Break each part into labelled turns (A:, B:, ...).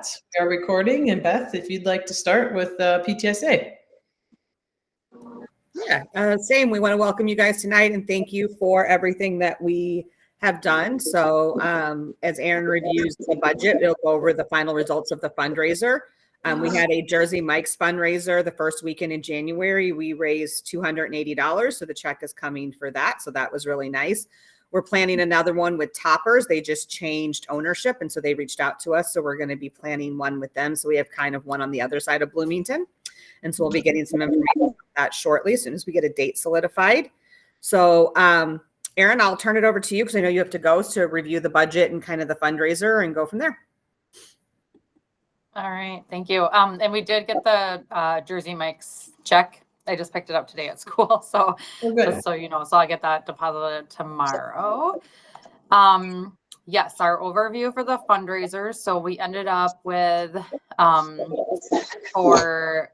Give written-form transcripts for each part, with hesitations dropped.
A: that, we are recording. And Beth, if you'd like to start with PTSA.
B: Yeah, same. We want to welcome you guys tonight and thank you for everything that we have done. So as Aaron reviews the budget, we'll go over the final results of the fundraiser. We had a Jersey Mike's fundraiser the first weekend in January. We raised $280, so the check is coming for that. So that was really nice. We're planning another one with Toppers. They just changed ownership, and so they reached out to us. So we're going to be planning one with them. So we have kind of one on the other side of Bloomington. And so we'll be getting some information on that shortly as soon as we get a date solidified. So Aaron, I'll turn it over to you because I know you have to go to review the budget and kind of the fundraiser and go from there.
C: All right, thank you. And we did get the Jersey Mike's check. I just picked it up today at school, so just so you know, so I'll get that deposited tomorrow. Yes, our overview for the fundraiser. So we ended up with for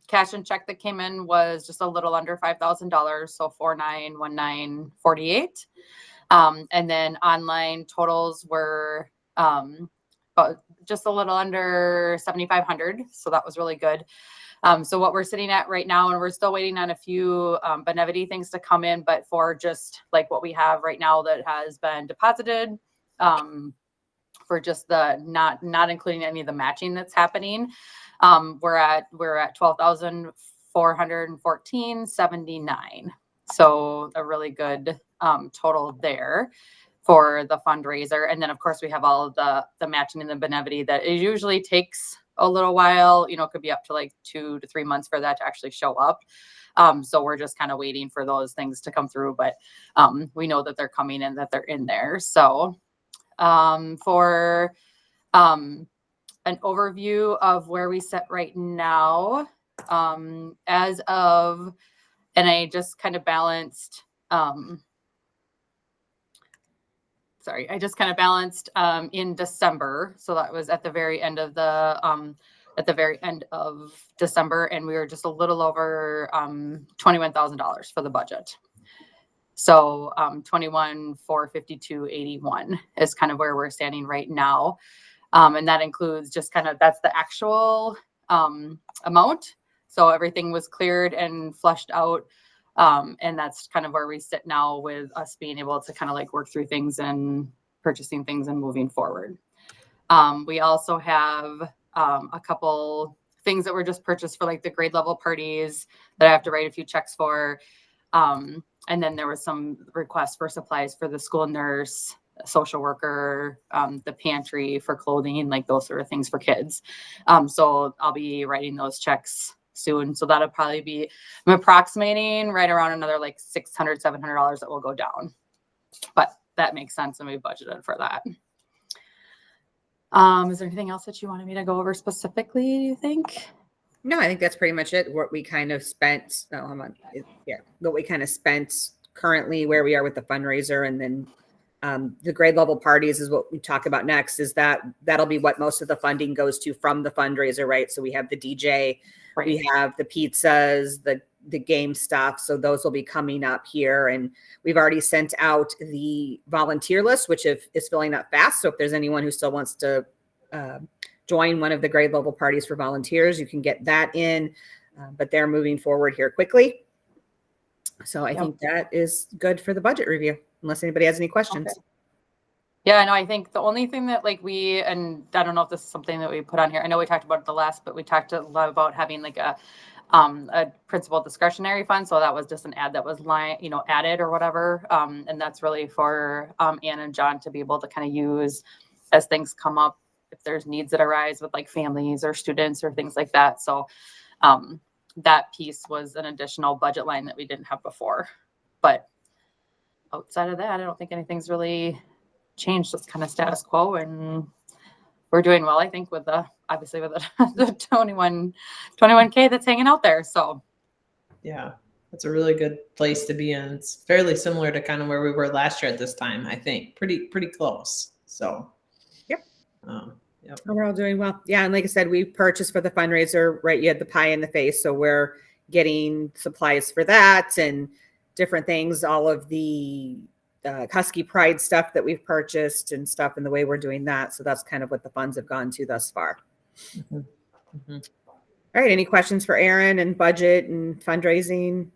C: cash and check that came in was just a little under $5,000, so $4,919.48. And then online totals were just a little under 7,500, so that was really good. So what we're sitting at right now, and we're still waiting on a few Benevity things to come in, but for just like what we have right now that has been deposited, for just the not including any of the matching that's happening, we're at $12,414.79. So a really good total there for the fundraiser. And then of course we have all of the matching in the Benevity that it usually takes a little while, you know, it could be up to like 2 to 3 months for that to actually show up. So we're just kind of waiting for those things to come through, but we know that they're coming and that they're in there. So for an overview of where we sit right now, as of, and I just kind of balanced, in December. So that was at the very end of December, and we were just a little over $21,000 for the budget. So 21,452.81 is kind of where we're standing right now. And that includes just kind of, that's the actual amount. So everything was cleared and flushed out. And that's kind of where we sit now with us being able to kind of like work through things and purchasing things and moving forward. We also have a couple things that were just purchased for like the grade level parties that I have to write a few checks for. And then there was some requests for supplies for the school nurse, social worker, the pantry for clothing, like those sort of things for kids. So I'll be writing those checks soon. So that'll probably be, I'm approximating right around another like $600, $700 that will go down. But that makes sense, and we budgeted for that. Is there anything else that you wanted me to go over specifically, do you think?
B: No, I think that's pretty much it. What we kind of spent, what we kind of spent currently, where we are with the fundraiser, and then the grade level parties is what we talk about next. Is that'll be what most of the funding goes to from the fundraiser, right? So we have the DJ, right. We have the pizzas, the game stuff. So those will be coming up here, and we've already sent out the volunteer list, which is filling up fast. So if there's anyone who still wants to join one of the grade level parties for volunteers, you can get that in, but they're moving forward here quickly. So I think that is good for the budget review, unless anybody has any questions.
C: Okay. Yeah, no, I think the only thing that like and I don't know if this is something that we put on here. I know we talked about it the last, but we talked a lot about having like a principal discretionary fund. So that was just an ad that was added or whatever. And that's really for Ann and John to be able to kind of use as things come up, if there's needs that arise with like families or students or things like that. So that piece was an additional budget line that we didn't have before. But outside of that, I don't think anything's really changed. It's kind of status quo, and we're doing well, I think, with the 21K that's hanging out there. So
A: yeah, that's a really good place to be in. It's fairly similar to kind of where we were last year at this time, I think. Pretty close. So
B: yep. We're all doing well. Yeah. And like I said, we purchased for the fundraiser, right? You had the pie in the face. So we're getting supplies for that and different things. All of the Husky Pride stuff that we've purchased and stuff, and the way we're doing that. So that's kind of what the funds have gone to thus far.
A: Mhm. Mhm.
B: All right. Any questions for Aaron and budget and fundraising?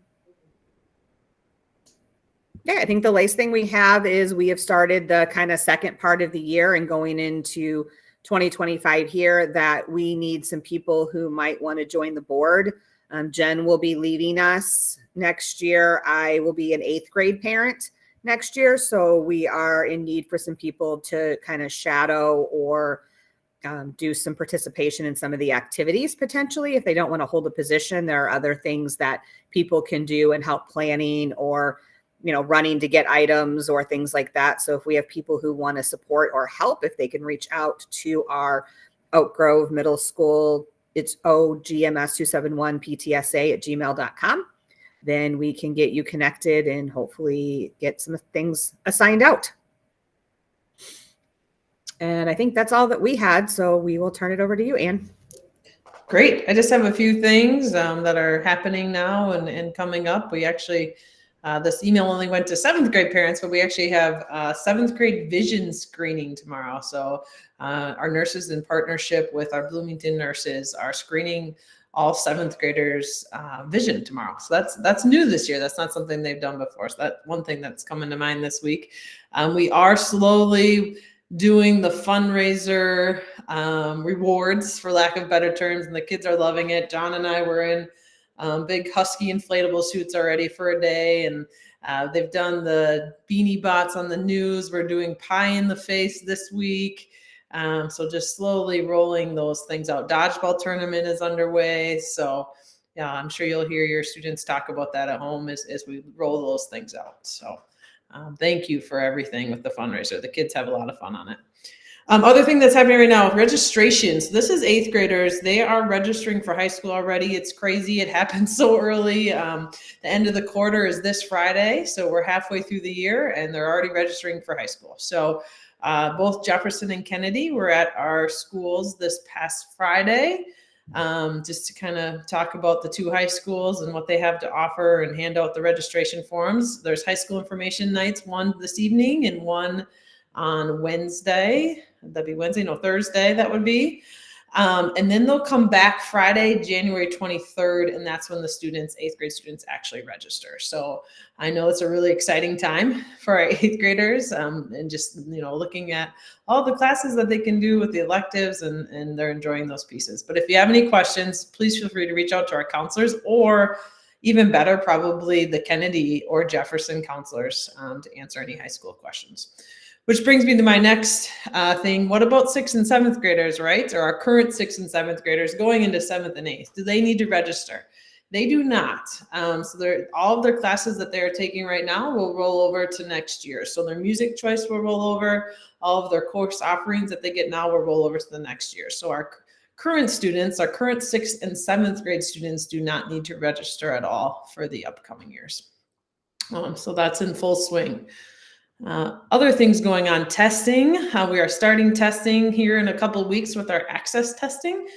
B: Yeah, I think the latest thing we have is we have started the kind of second part of the year and going into 2025 here that we need some people who might want to join the board. Jen will be leaving us next year. I will be an 8th grade parent next year. So we are in need for some people to kind of shadow or do some participation in some of the activities potentially. If they don't want to hold a position, there are other things that people can do and help planning or running to get items or things like that. So if we have people who want to support or help, if they can reach out to our Oak Grove Middle School, it's ogms271ptsa@gmail.com, then we can get you connected and hopefully get some things assigned out. And I think that's all that we had. So we will turn it over to you, Ann.
A: Great. I just have a few things that are happening now and coming up. We actually, this email only went to 7th grade parents, but we actually have 7th grade vision screening tomorrow. So our nurses in partnership with our Bloomington nurses are screening all 7th graders vision tomorrow. So that's new this year. That's not something they've done before. So that's one thing that's coming to mind this week. We are slowly doing the fundraiser rewards, for lack of better terms, and the kids are loving it. John and I were in big Husky inflatable suits already for a day, and they've done the beanie bots on the news. We're doing pie in the face this week. So just slowly rolling those things out. Dodgeball tournament is underway. So yeah, I'm sure you'll hear your students talk about that at home as we roll those things out. So thank you for everything with the fundraiser. The kids have a lot of fun on it. Other thing that's happening right now, registrations. This is 8th graders. They are registering for high school already. It's crazy. It happens so early. The end of the quarter is this Friday. So we're halfway through the year and they're already registering for high school. So both Jefferson and Kennedy were at our schools this past Friday. Just to kind of talk about the 2 high schools and what they have to offer and hand out the registration forms. There's high school information nights, one this evening and one on Wednesday. That'd be Wednesday, no, Thursday, that would be. And then they'll come back Friday, January 23rd, and that's when the students, 8th grade students, actually register. So I know it's a really exciting time for our 8th graders, and just looking at all the classes that they can do with the electives, and they're enjoying those pieces. But if you have any questions, please feel free to reach out to our counselors, or even better, probably the Kennedy or Jefferson counselors to answer any high school questions. Which brings me to my next thing. What about 6th and 7th graders, right? Or our current 6th and 7th graders going into 7th and 8th? Do they need to register? They do not. So all of their classes that they're taking right now will roll over to next year. So their music choice will roll over. All of their course offerings that they get now will roll over to the next year. So our current students, our current 6th and 7th grade students, do not need to register at all for the upcoming years. So that's in full swing. Other things going on, testing. We are starting testing here in a couple of weeks with our access testing.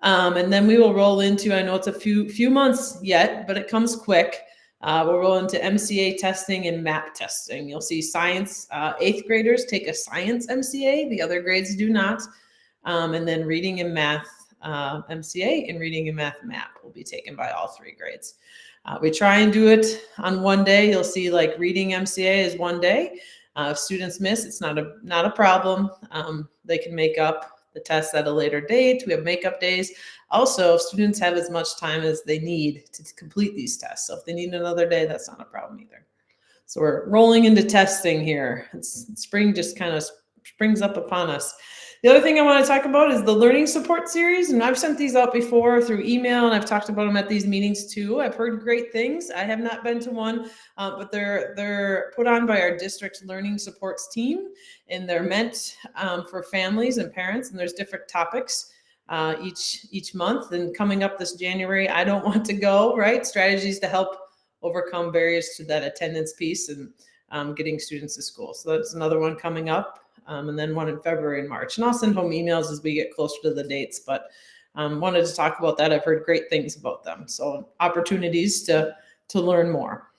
A: And then we will roll into, I know it's a few months yet, but it comes quick. We'll roll into MCA testing and MAP testing. You'll see science, 8th graders take a science MCA, the other grades do not. And then reading and math MCA and reading and math MAP will be taken by all 3 grades. We try and do it on one day. You'll see like reading MCA is one day. If students miss, it's not a problem. They can make up the tests at a later date. We have makeup days. Also, students have as much time as they need to complete these tests. So if they need another day, that's not a problem either. So we're rolling into testing here. Spring just kind of springs up upon us. The other thing I want to talk about is the learning support series. And I've sent these out before through email, and I've talked about them at these meetings too. I've heard great things. I have not been to one, but they're put on by our district learning supports team, and they're meant for families and parents. And there's different topics each month. And coming up this January, I don't want to go, right? Strategies to help overcome barriers to that attendance piece and getting students to school. So that's another one coming up. And then one in February and March. And I'll send home emails as we get closer to the dates, but wanted to talk about that. I've heard great things about them. So opportunities to learn more.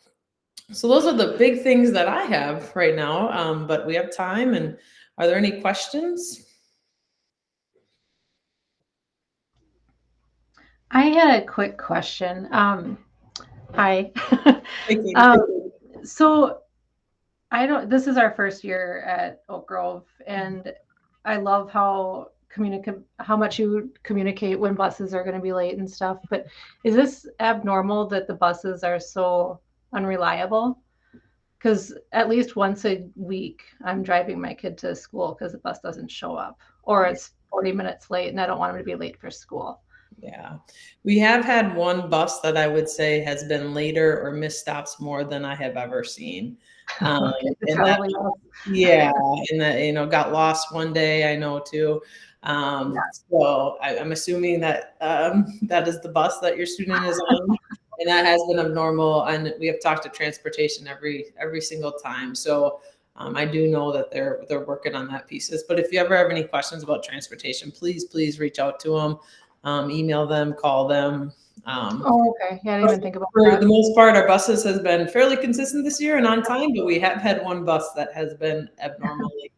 A: So those are the big things that I have right now, but we have time. And are there any questions?
D: I had a quick question. Hi.
A: Thank you.
D: So this is our first year at Oak Grove, and I love how much you communicate when buses are going to be late and stuff. But is this abnormal that the buses are so unreliable? Because at least once a week, I'm driving my kid to school because the bus doesn't show up, or it's 40 minutes late, and I don't want him to be late for school.
A: Yeah, we have had one bus that I would say has been later or missed stops more than I have ever seen.
D: Okay,
A: And
D: probably
A: that,
D: not.
A: yeah, and that, got lost one day, I know too. So I'm assuming that that is the bus that your student is on, and that has been abnormal. And we have talked to transportation every single time. So I do know that they're working on that pieces. But if you ever have any questions about transportation, please reach out to them. Email them, call them.
D: Oh, okay. Yeah, I didn't even think about
A: For
D: that.
A: the most part, our buses has been fairly consistent this year and on time, but we have had one bus that has been abnormally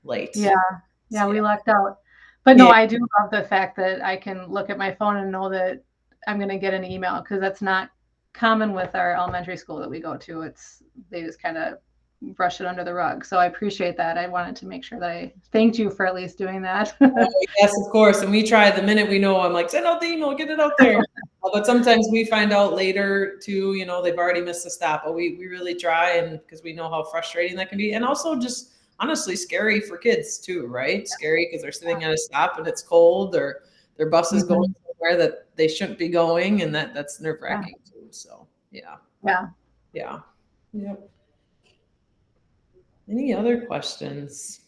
A: late.
D: Yeah, we lucked out. But no, I do love the fact that I can look at my phone and know that I'm going to get an email, because that's not common with our elementary school that we go to. They just kind of brush it under the rug. So I appreciate that. I wanted to make sure that I thanked you for at least doing that.
A: Yes, of course. And we try the minute we know, I'm like, send out the email, get it out there. But sometimes we find out later too, they've already missed a stop, but we really try, and because we know how frustrating that can be. And also just honestly scary for kids too, right? Scary because they're sitting at a stop and it's cold, or their bus is going somewhere that they shouldn't be going, and that's nerve wracking too. So yeah. Yep. Any other questions?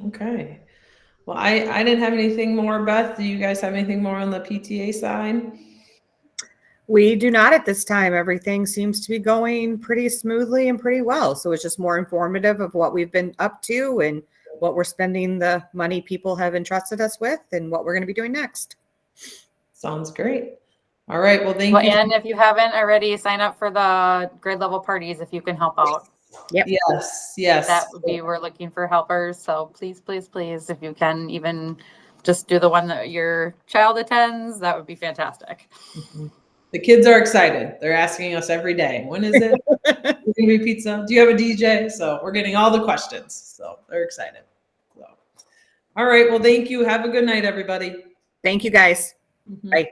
A: Okay. Well, I didn't have anything more. Beth, do you guys have anything more on the PTA side?
B: We do not at this time. Everything seems to be going pretty smoothly and pretty well. So it's just more informative of what we've been up to and what we're spending the money people have entrusted us with and what we're going to be doing next.
A: Sounds great. All right. Well, thank you.
C: And if you haven't already, sign up for the grade level parties if you can help out.
B: Yep.
A: Yes.
C: That would be, we're looking for helpers. So please, if you can even just do the one that your child attends, that would be fantastic.
A: Mm-hmm. The kids are excited. They're asking us every day, when is it? Is it gonna be pizza? Do you have a DJ? So we're getting all the questions. So they're excited. So, all right. Well, thank you. Have a good night, everybody.
B: Thank you, guys. Bye.